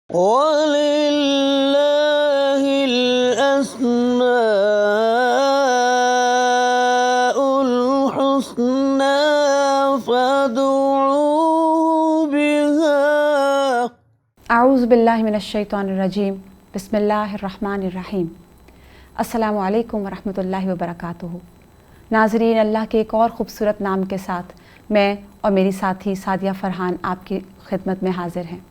وَلِلَّهِ الْأَسْمَاءُ الْحُسْنَى فَادْعُوهُ بِهَا۔ اعوذ باللہ من الشیطان الرجیم، بسم اللہ الرحمن الرحیم۔ السلام علیکم ورحمۃ اللہ وبرکاتہ۔ ناظرین، اللہ کے ایک اور خوبصورت نام کے ساتھ میں اور میری ساتھی سعدیہ فرحان آپ کی خدمت میں حاضر ہیں۔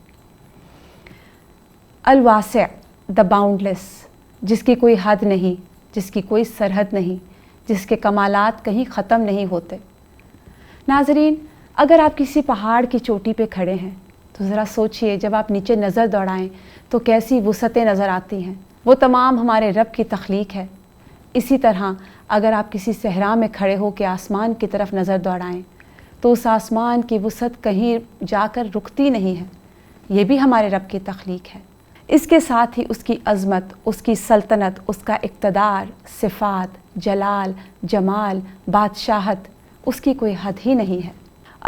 الواسع، دا باؤنڈلیس، جس کی کوئی حد نہیں، جس کی کوئی سرحد نہیں، جس کے کمالات کہیں ختم نہیں ہوتے۔ ناظرین، اگر آپ کسی پہاڑ کی چوٹی پہ کھڑے ہیں تو ذرا سوچئے، جب آپ نیچے نظر دوڑائیں تو کیسی وسعتیں نظر آتی ہیں۔ وہ تمام ہمارے رب کی تخلیق ہے۔ اسی طرح اگر آپ کسی صحرا میں کھڑے ہو کے آسمان کی طرف نظر دوڑائیں تو اس آسمان کی وسعت کہیں جا کر رکتی نہیں ہے۔ یہ بھی ہمارے رب کی تخلیق ہے۔ اس کے ساتھ ہی اس کی عظمت، اس کی سلطنت، اس کا اقتدار، صفات، جلال، جمال، بادشاہت، اس کی کوئی حد ہی نہیں ہے۔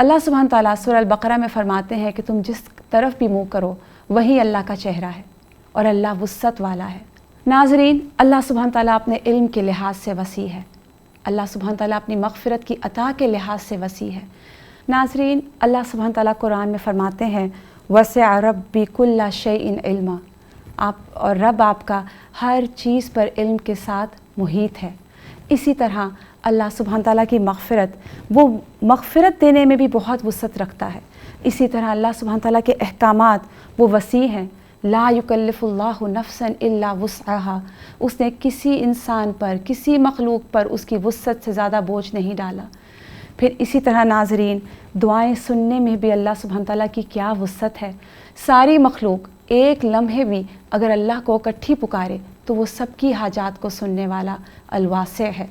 اللہ سبحانہ تعالیٰ سورہ البقرہ میں فرماتے ہیں کہ تم جس طرف بھی منہ کرو وہی اللہ کا چہرہ ہے، اور اللہ وسعت والا ہے۔ ناظرین، اللہ سبحانہ تعالیٰ اپنے علم کے لحاظ سے وسیع ہے۔ اللہ سبحانہ تعالیٰ اپنی مغفرت کی عطا کے لحاظ سے وسیع ہے۔ ناظرین، اللہ سبحانہ تعالیٰ قرآن میں فرماتے ہیں وسع ربی کل شیء علما، آپ اور رب آپ کا ہر چیز پر علم کے ساتھ محیط ہے۔ اسی طرح اللہ سبحانہ تعالیٰ کی مغفرت، وہ مغفرت دینے میں بھی بہت وسعت رکھتا ہے۔ اسی طرح اللہ سبحانہ تعالیٰ کے احکامات وہ وسیع ہیں۔ لا یکلف اللہ نفسا الا وسعها، اس نے کسی انسان پر، کسی مخلوق پر اس کی وسعت سے زیادہ بوجھ نہیں ڈالا۔ پھر اسی طرح ناظرین، دعائیں سننے میں بھی اللہ سبحانہ تعالیٰ کی کیا وسعت ہے۔ ساری مخلوق ایک لمحے بھی اگر اللہ کو اکٹھی پکارے تو وہ سب کی حاجات کو سننے والا الواسع ہے۔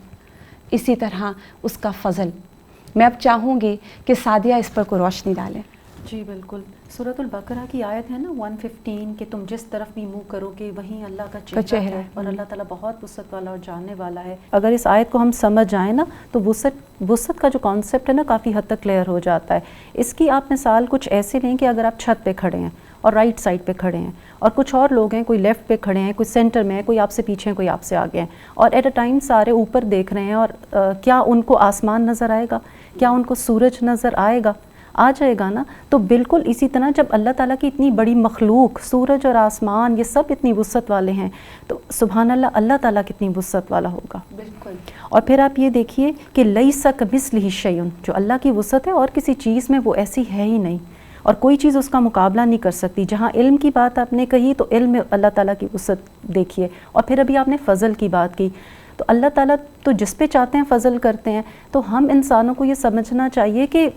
اسی طرح اس کا فضل۔ میں اب چاہوں گی کہ سعدیہ اس پر کوئی روشنی ڈالیں۔ جی بالکل، سورۃ البقرہ کی آیت ہے نا 115 کہ تم جس طرف بھی منہ کرو گے وہیں اللہ کا چہرہ ہے، اور اللہ تعالیٰ بہت وسعت والا اور جاننے والا ہے۔ اگر اس آیت کو ہم سمجھ جائیں نا تو وسعت کا جو کانسیپٹ ہے نا کافی حد تک کلیئر ہو جاتا ہے۔ اس کی آپ مثال کچھ ایسے لیں کہ اگر آپ چھت پہ کھڑے ہیں اور رائٹ سائڈ پہ کھڑے ہیں، اور کچھ اور لوگ ہیں، کوئی لیفٹ پہ کھڑے ہیں، کوئی سینٹر میں ہے، کوئی آپ سے پیچھے ہیں، کوئی آپ سے آگے ہیں، اور ایٹ اے ٹائم سارے اوپر دیکھ رہے ہیں، اور کیا ان کو آسمان نظر آئے گا؟ کیا ان کو سورج نظر آئے گا؟ آ جائے گا نا۔ تو بالکل اسی طرح جب اللہ تعالیٰ کی اتنی بڑی مخلوق، سورج اور آسمان، یہ سب اتنی وسعت والے ہیں تو سبحان اللہ، اللہ تعالیٰ کتنی وسعت والا ہوگا۔ بالکل۔ اور پھر آپ یہ دیکھیے کہ لیس کمثلہ شیء، جو اللہ کی وسعت ہے اور کسی چیز میں وہ ایسی ہے ہی نہیں، اور کوئی چیز اس کا مقابلہ نہیں کر سکتی۔ جہاں علم کی بات آپ نے کہی تو علم میں اللہ تعالیٰ کی وسعت دیکھیے، اور پھر ابھی آپ نے فضل کی بات کی تو اللہ تعالیٰ تو جس پہ چاہتے ہیں فضل کرتے ہیں۔ تو ہم انسانوں کو یہ سمجھنا چاہیے کہ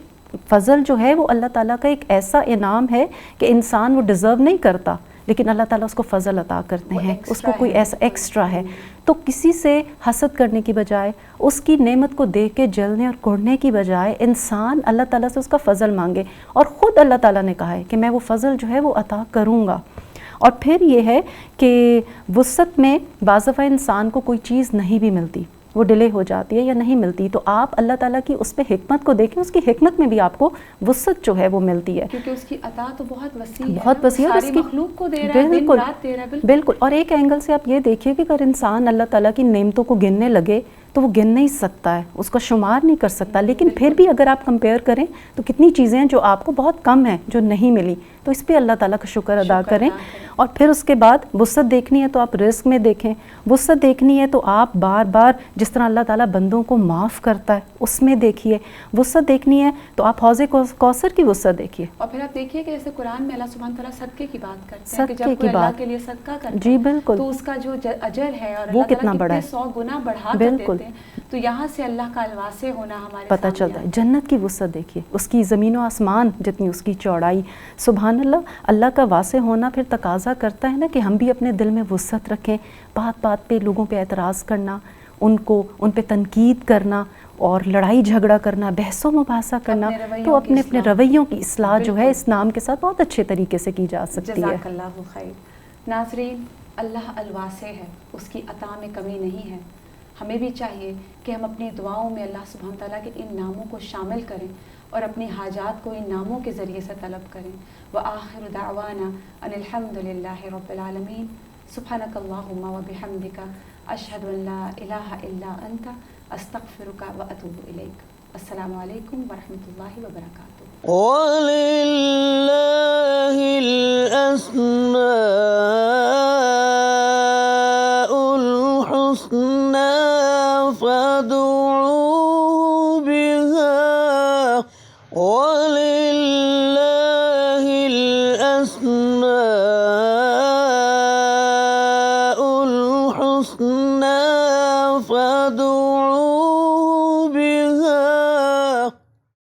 فضل جو ہے وہ اللہ تعالیٰ کا ایک ایسا انعام ہے کہ انسان وہ ڈیزرو نہیں کرتا، لیکن اللہ تعالیٰ اس کو فضل عطا کرتے ہیں، اس کو کوئی ایسا ایکسٹرا ہے۔ تو کسی سے حسد کرنے کی بجائے، اس کی نعمت کو دیکھ کے جلنے اور کڑنے کی بجائے انسان اللہ تعالیٰ سے اس کا فضل مانگے، اور خود اللہ تعالیٰ نے کہا ہے کہ میں وہ فضل جو ہے وہ عطا کروں گا۔ اور پھر یہ ہے کہ وسعت میں بعض دفعہ انسان کو کوئی چیز نہیں بھی ملتی، وہ ڈیلے ہو جاتی ہے یا نہیں ملتی، تو آپ اللہ تعالیٰ کی اس پہ حکمت کو دیکھیں، اس کی حکمت میں بھی آپ کو وسعت جو ہے وہ ملتی ہے، کیونکہ اس کی عطا تو بہت وسیع ہے، بہت وسیع ہے، اور اس کی مخلوق کو دے رہا ہے، دن رات دے رہا ہے۔ بالکل۔ اور ایک اینگل سے آپ یہ دیکھیے کہ اگر انسان اللہ تعالیٰ کی نعمتوں کو گننے لگے تو وہ گن نہیں سکتا ہے، اس کا شمار نہیں کر سکتا، لیکن پھر بھی اگر آپ کمپیئر کریں تو کتنی چیزیں ہیں جو آپ کو بہت کم ہیں، جو نہیں ملی، تو اس پہ اللہ تعالیٰ کا شکر ادا کریں۔ اور پھر اس کے بعد وسعت دیکھنی ہے تو آپ رزق میں دیکھیں، وسعت دیکھنی ہے تو آپ بار بار جس طرح اللہ تعالیٰ بندوں کو معاف کرتا ہے اس میں دیکھیے، وسعت دیکھنی ہے تو آپ حوض کوثر کی وسعت دیکھیے۔ اور پھر آپ دیکھیے کہ جیسے قرآن میں اللہ سبحانہ تعالیٰ صدقے کی بات کرتے ہیں کہ صدقے جب کی کوئی اللہ بات، کے لیے صدقہ کرتا جی ہے بالکل، تو اس کا جو اجر ہے اور وہ اللہ کتنا تعالیٰ بڑا ہے، 100 گنا بڑھا کر بالکل دیتے ہیں۔ تو یہاں سے اللہ کا الواسع ہونا ہمارے پتہ چلتا ہے۔ جنت کی وسعت دیکھیے، اس کی زمین و آسمان جتنی اس کی چوڑائی، سبحان اللہ۔ اللہ کا واسع ہونا پھر تقاضا کرتا ہے نا کہ ہم بھی اپنے دل میں وسعت رکھیں، بات بات پہ لوگوں پہ اعتراض کرنا، ان پہ تنقید کرنا اور لڑائی جھگڑا کرنا، بحث و مباحثہ کرنا، تو اپنے رویوں کی اصلاح جو ہے اس نام کے ساتھ بہت اچھے طریقے سے کی جا سکتی ہے۔ جزاک اللہ خیر۔ ناظرین، اللہ الواسع ہے، اس کی عطا میں کمی نہیں ہے۔ ہمیں بھی چاہیے کہ ہم اپنی دعاؤں میں اللہ سبحانہ تعالیٰ کے ان ناموں کو شامل کریں اور اپنی حاجات کو ان ناموں کے ذریعے سے طلب کریں. وآخر دعوانا ان الحمد للہ رب العالمین. سبحانک اللہم وبحمدک اشہد ان لا الہ الا انت استغفرک واتوب الیک. السلام علیکم ورحمۃ اللہ وبرکاتہ. وَلِلَّهِ الْأَسْمَاءُ الْحُسْنَى فَادْعُوهُ بِهَا وَلِلَّهِ الْأَسْمَاءُ